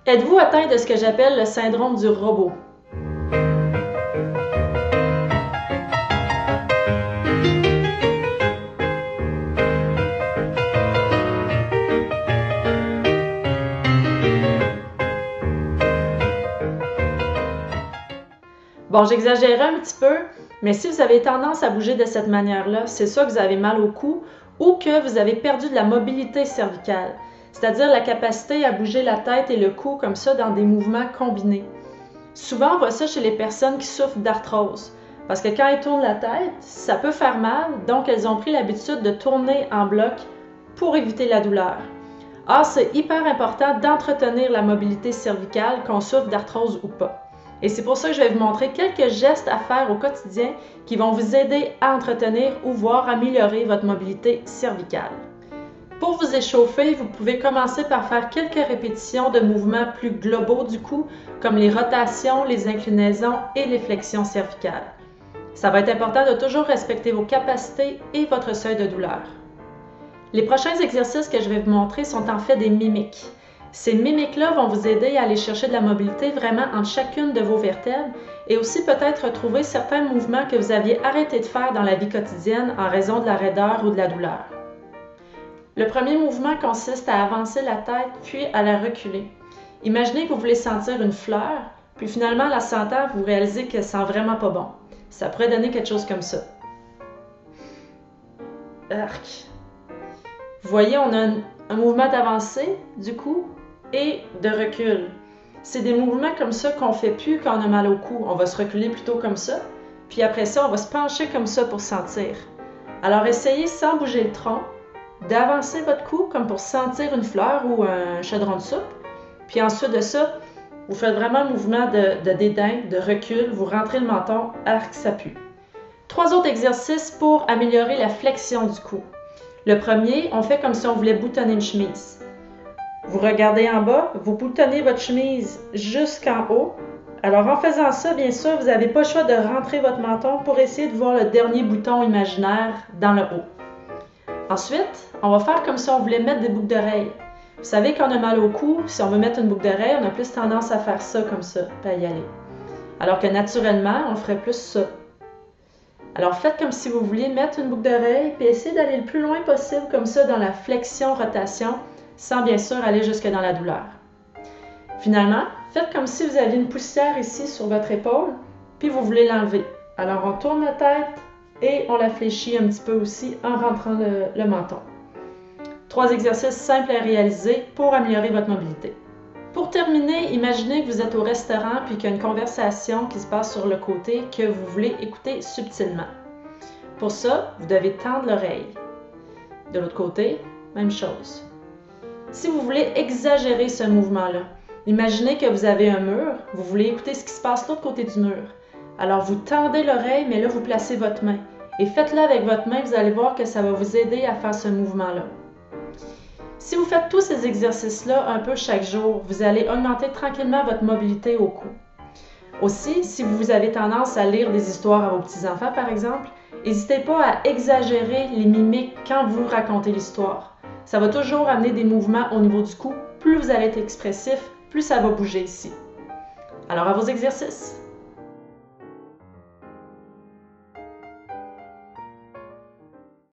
Êtes-vous atteint de ce que j'appelle le syndrome du robot? Bon, j'exagérais un petit peu, mais si vous avez tendance à bouger de cette manière-là, c'est soit que vous avez mal au cou ou que vous avez perdu de la mobilité cervicale, c'est-à-dire la capacité à bouger la tête et le cou comme ça dans des mouvements combinés. Souvent, on voit ça chez les personnes qui souffrent d'arthrose, parce que quand elles tournent la tête, ça peut faire mal, donc elles ont pris l'habitude de tourner en bloc pour éviter la douleur. Or, c'est hyper important d'entretenir la mobilité cervicale, qu'on souffre d'arthrose ou pas. Et c'est pour ça que je vais vous montrer quelques gestes à faire au quotidien qui vont vous aider à entretenir ou voire améliorer votre mobilité cervicale. Pour vous échauffer, vous pouvez commencer par faire quelques répétitions de mouvements plus globaux du cou, comme les rotations, les inclinaisons et les flexions cervicales. Ça va être important de toujours respecter vos capacités et votre seuil de douleur. Les prochains exercices que je vais vous montrer sont en fait des mimiques. Ces mimiques-là vont vous aider à aller chercher de la mobilité vraiment entre chacune de vos vertèbres et aussi peut-être retrouver certains mouvements que vous aviez arrêté de faire dans la vie quotidienne en raison de la raideur ou de la douleur. Le premier mouvement consiste à avancer la tête puis à la reculer. Imaginez que vous voulez sentir une fleur, puis finalement, la sentant, vous réalisez qu'elle sent vraiment pas bon. Ça pourrait donner quelque chose comme ça. Arc. Vous voyez, on a un mouvement d'avancée du cou et de recul. C'est des mouvements comme ça qu'on ne fait plus quand on a mal au cou. On va se reculer plutôt comme ça, puis après ça, on va se pencher comme ça pour sentir. Alors, essayez sans bouger le tronc, d'avancer votre cou comme pour sentir une fleur ou un chaudron de soupe. Puis ensuite de ça, vous faites vraiment un mouvement de dédain, de recul, vous rentrez le menton, arc, ça pue. 3 autres exercices pour améliorer la flexion du cou. Le premier, on fait comme si on voulait boutonner une chemise. Vous regardez en bas, vous boutonnez votre chemise jusqu'en haut. Alors en faisant ça, bien sûr, vous n'avez pas le choix de rentrer votre menton pour essayer de voir le dernier bouton imaginaire dans le haut. Ensuite, on va faire comme si on voulait mettre des boucles d'oreilles. Vous savez qu'on a mal au cou, si on veut mettre une boucle d'oreille, on a plus tendance à faire ça comme ça, puis à y aller. Alors que naturellement, on ferait plus ça. Alors faites comme si vous vouliez mettre une boucle d'oreille, puis essayez d'aller le plus loin possible comme ça dans la flexion-rotation, sans bien sûr aller jusque dans la douleur. Finalement, faites comme si vous aviez une poussière ici sur votre épaule, puis vous voulez l'enlever. Alors on tourne la tête et on la fléchit un petit peu aussi en rentrant le menton. 3 exercices simples à réaliser pour améliorer votre mobilité. Pour terminer, imaginez que vous êtes au restaurant puis qu'il y a une conversation qui se passe sur le côté que vous voulez écouter subtilement. Pour ça, vous devez tendre l'oreille. De l'autre côté, même chose. Si vous voulez exagérer ce mouvement-là, imaginez que vous avez un mur, vous voulez écouter ce qui se passe de l'autre côté du mur. Alors vous tendez l'oreille, mais là vous placez votre main. Et faites-le avec votre main, vous allez voir que ça va vous aider à faire ce mouvement-là. Si vous faites tous ces exercices-là un peu chaque jour, vous allez augmenter tranquillement votre mobilité au cou. Aussi, si vous avez tendance à lire des histoires à vos petits-enfants, par exemple, n'hésitez pas à exagérer les mimiques quand vous racontez l'histoire. Ça va toujours amener des mouvements au niveau du cou. Plus vous allez être expressif, plus ça va bouger ici. Alors à vos exercices!